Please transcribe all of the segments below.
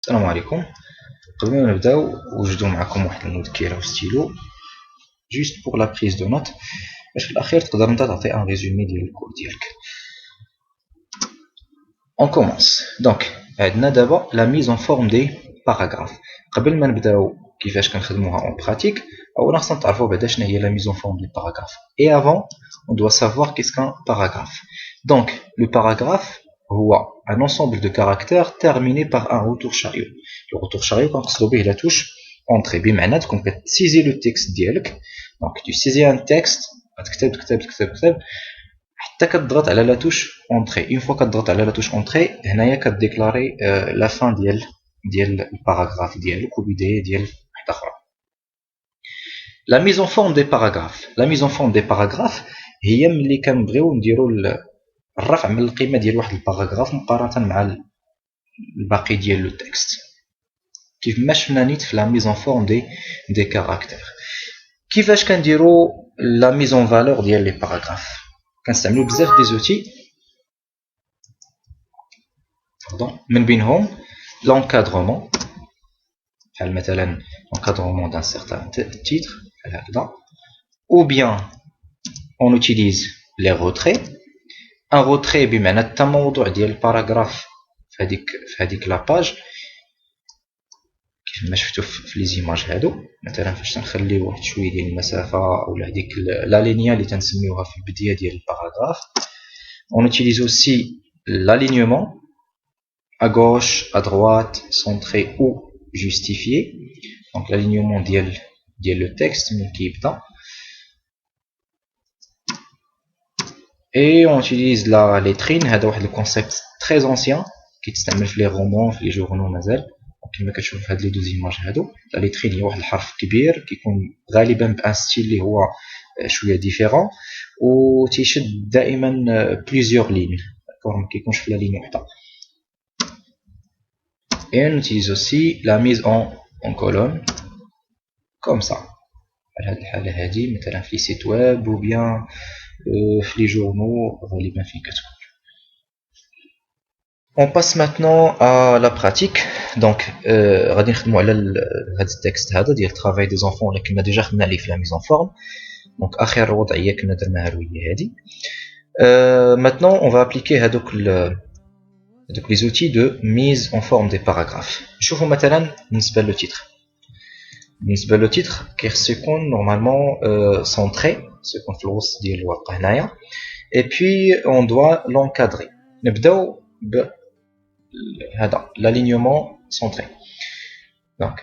السلام عليكم. قبل ما نبداو وجدوا معكم واحد المذكره وستيلو جوست بوغ لا بريز دو نوت باش في الاخير تقدر انت تعطي ان ريزومي ديال الكور ديالك. اون كومونس دونك عندنا دابا لا ميز اون فورم دي باراغراف. قبل ما نبداو كيفاش كنخدموها اون براتيك اولا خصنا نتعرفوا بعدا شنو هي لا ميز اون فورم دي باراغراف. اي افون on doit savoir qu'est-ce qu'un paragraphe. Donc le paragraphe هو un ensemble de caractères terminé par un retour chariot. Le retour chariot كنقصدو به la touche entrée بمعنى تكون كتسيزي لو تكست ديالك. دونك tu saisis un texte كتكتب تكتب تكتب تكتب حتى كتضغط على لا توش entrée. Une fois كتضغط على لا توش entrée هنايا كتديكلاري لا فان ديال الباراغراف ديالك وبداية ديال واحدة أخرى. La mise en forme des paragraphes. La mise en forme des paragraphes هي ملي كنبغيو نديرو الرفع من القيمة ديال واحد الباراغراف مقارنة مع الباقي ديال لو تكست. كيف ما شفنا نيت في لا ميز اون فورم دي كاركتير. كيفاش كنديرو لا ميز اون فالور ديال لي باراغراف؟ كنستعملو بزاف دي زوتي من بينهم لونكادرومون بحال مثلا لونكادرومون دان سيغتان تيتر بحال هكذا، ou bien on utilise les retraits. ان روتري بمعنى التموضع ديال الباراغراف في هذيك لاباج كيف ما شفتوا في لي زيماج هادو. مثلا فاش تنخليو واحد شويه ديال المسافه ولا هذيك لا لينيا اللي تنسميوها في البدايه ديال الباراغراف. on utilise aussi l'alignement à gauche, à droite, centré ou justifié. donc l'alignement ديال le texte من كيبدا. Et on utilise la lettrine. هذا واحد الكونسيبت très ancien كيتستعمل في لي رومون في لي جورنو مازال. كما كتشوف في هاد لي دو زيماج هادو لا ليترين هي واحد الحرف كبير كيكون غالبا بان ستيل اللي هو شويه ديفيرون و تيشد دائما بليزيور لين ما كيكونش في لا لين وحده. et on utilise aussi la mise en colonne comme ça بحال هاد الحاله هادي مثلا في لي سيت ويب ou bien في لي جورنو غالبا فين كتكون. On passe maintenant à la pratique. Donc, غادي نخدموا على هذا التكست هذا ديال travail des enfants اللي كنا ديجا خدمنا عليه في la mise en forme. Donc آخر وضعية كنا درناها هي هذه. Maintenant, on va appliquer هذوك les outils de mise en forme des paragraphes. نشوفوا مثلا بالنسبة لو تيتر. بالنسبة لو تيتر كيخص يكون normalement centré، يكون في الوسط ديال الورقة هنايا. Et puis on doit l'encadrer. نبداو هذا l'alignement centré. donc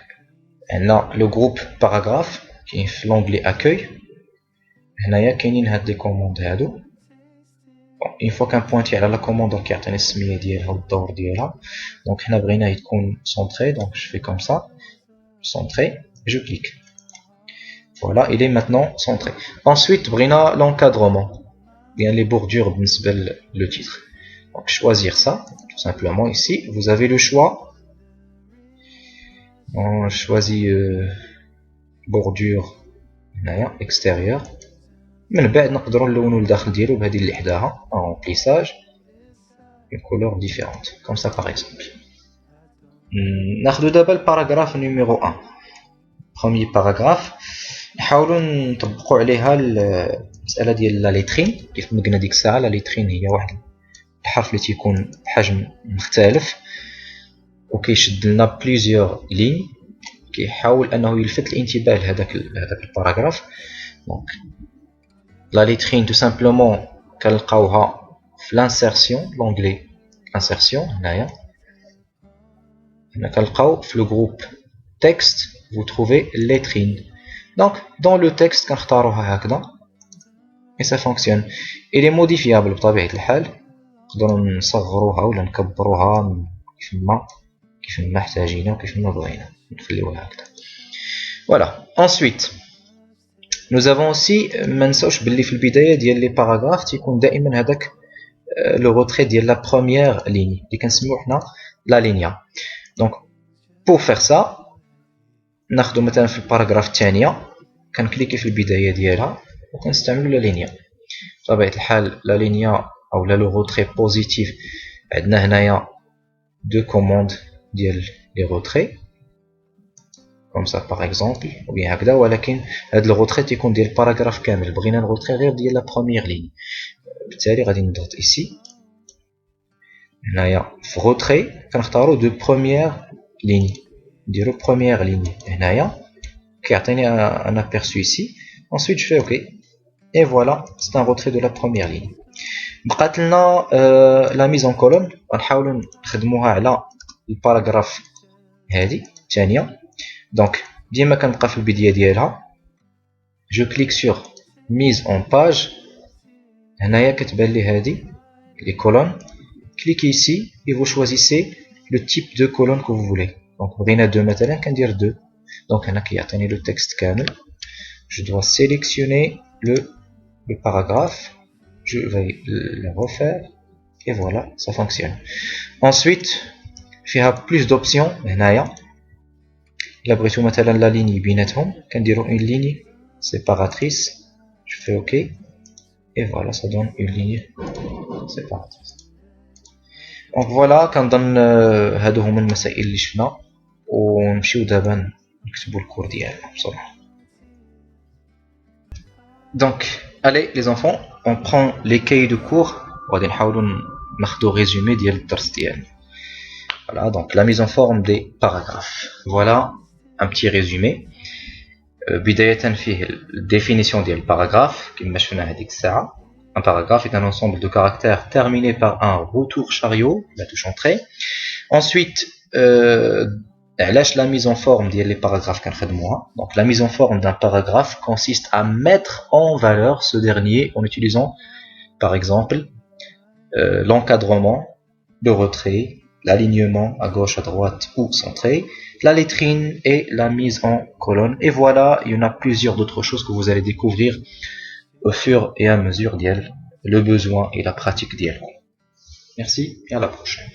هنا le groupe paragraphe كاين في l'onglet accueil. هنايا كاينين هاد لي كوموند هادو. une fois كنبوينتي على لا كوموند كيعطيني السميه ديالها والدور ديالها. donc هنا بغيناه يكون centré donc je fais comme ça centré je clique. voilà il est maintenant centré. ensuite بغينا l'encadrement bien les bordures بالنسبه le titre. donc choisir ça tout simplement ici vous avez le choix. on choisit bordure هنايا extérieur. من بعد نقدروا نلونوا الداخل ديالو بهذه اللي حداها en remplissage une couleur différente comme ça par exemple. ناخذ دابا الباراغراف نيميرو 1 premier paragraphe. نحاولوا نطبقوا عليها المساله ديال لا ليترين. كيف ما قلنا ديك الساعه لا ليترين هي واحد الحرف اللي تيكون بحجم مختلف وكيشد لنا بليزيور لين كيحاول انه يلفت الانتباه لهذاك الباراغراف. دونك لا ليترين تو سامبلومون كنلقاوها في لانسيرسيون لونغلي لانسيرسيون. هنايا كنلقاو في لو جروب تكست vous trouvez lettrine. donc dans le texte كنختاروها هكذا et ça fonctionne. il est modifiable بطبيعه الحال. نقدروا نصغروها ولا نكبروها كيف ما احتاجينا وكيف ما بغينا نخليوها هكذا. voilà ensuite nous avons aussi ما نساوش باللي في البدايه ديال لي باراغراف تيكون دائما هذاك لو روتري ديال لا بروميير ليني اللي كنسميوه حنا لا لينيا. donc pour faire ça ناخذ مثلا في الباراغراف الثانيه كنكليكي في البدايه ديالها وكنستعملوا لا لينيا. بطبيعه الحال لا لينيا او لا لو روتري بوزيتيف عندنا هنايا دو كوموند ديال les retraits comme ça par exemple ou bien هكذا ولكن هذا الغوتري تيكون ديال باراغراف كامل بغينا الغوتري غير ديال لا بروميير لين بالتالي غادي نضغط ici هنايا في غوتري كنختاروا دو بروميير لين نديرو بروميير لين هنايا كيعطيني ان aperçu ici ensuite je fais OK et voilà c'est un retrait de la première ligne بقات لنا لا ميز اون كولون غنحاولوا نخدموها على الباراغراف هذه الثانيه دونك ديما كنبقى في البدايه ديالها جو كليك سور ميز اون باج هنايا كتبان لي هذه لي كولون كليكي ici et vous choisissez le type de colonne que vous voulez donc بغينا deux مثلا كندير deux donc هنا كيعطيني لو تكست كامل je dois sélectionner le paragraphe je vais le refaire et voilà ça fonctionne ensuite فيها plus d'options هنايا إلا بغيتو مثلا لا ليني بيناتهم كنديرو une ligne séparatrice je fais OK et voilà ça donne une ligne séparatrice donc voilà كنظن هادو هما المسائل اللي شفنا ونمشيو دابا نكتبو الكور ديالنا بصراحه donc allez les enfants on prend les cahiers de cours وغادي نحاولوا ناخدو ريزومي ديال الدرس ديالنا voilà donc la mise en forme des paragraphes voilà un petit résumé بداية فيه الديفينيسيون ديال الباراغراف كما شفنا هذيك الساعة un paragraphe est un ensemble de caractères terminé par un retour chariot la touche entrée ensuite علاش la mise en forme ديال les paragraphes كنخدموها donc la mise en forme d'un paragraphe consiste à mettre en valeur ce dernier en utilisant par exemple l'encadrement le retrait l'alignement à gauche à droite ou centré la lettrine et la mise en colonne et voilà il y en a plusieurs d'autres choses que vous allez découvrir au fur et à mesure ديال le besoin et la pratique ديالكم merci et à la prochaine